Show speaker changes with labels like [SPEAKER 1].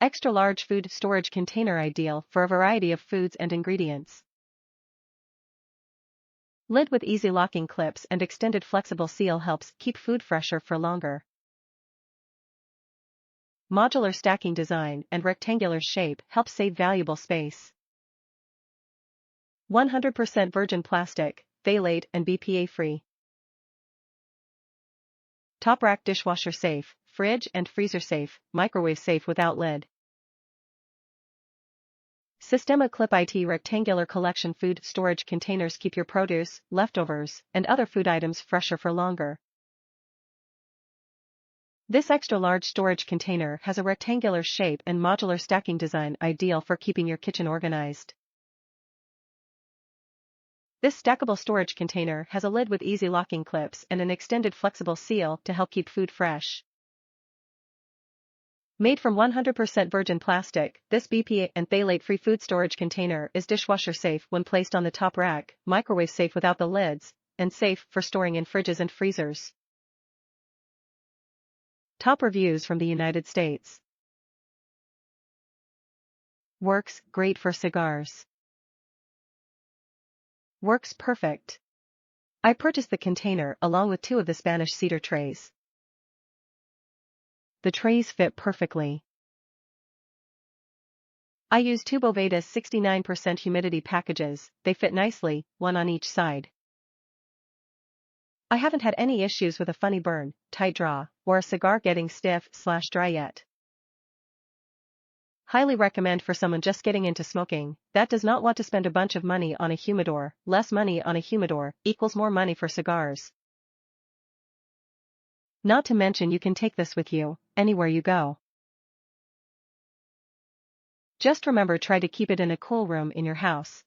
[SPEAKER 1] Extra large food storage container ideal for a variety of foods and ingredients. Lid with easy locking clips and extended flexible seal helps keep food fresher for longer. Modular stacking design and rectangular shape help save valuable space. 100% virgin plastic, phthalate and BPA-free. Top rack dishwasher safe, fridge and freezer safe, microwave safe without lid. Sistema KLIP IT rectangular collection food storage containers keep your produce, leftovers, and other food items fresher for longer. This extra large storage container has a rectangular shape and modular stacking design ideal for keeping your kitchen organized. This stackable storage container has a lid with easy locking clips and an extended flexible seal to help keep food fresh. Made from 100% virgin plastic, this BPA and phthalate-free food storage container is dishwasher safe when placed on the top rack, microwave safe without the lids, and safe for storing in fridges and freezers. Top reviews from the United States. Works great for cigars. Works perfect. I purchased the container along with 2 of the Spanish cedar trays. The trays fit perfectly. I use 2 Boveda's 69% humidity packages, they fit nicely, 1 on each side. I haven't had any issues with a funny burn, tight draw, or a cigar getting stiff/dry yet. Highly recommend for someone just getting into smoking, that does not want to spend a bunch of money on a humidor. Less money on a humidor equals more money for cigars. Not to mention you can take this with you, anywhere you go. Just remember, try to keep it in a cool room in your house.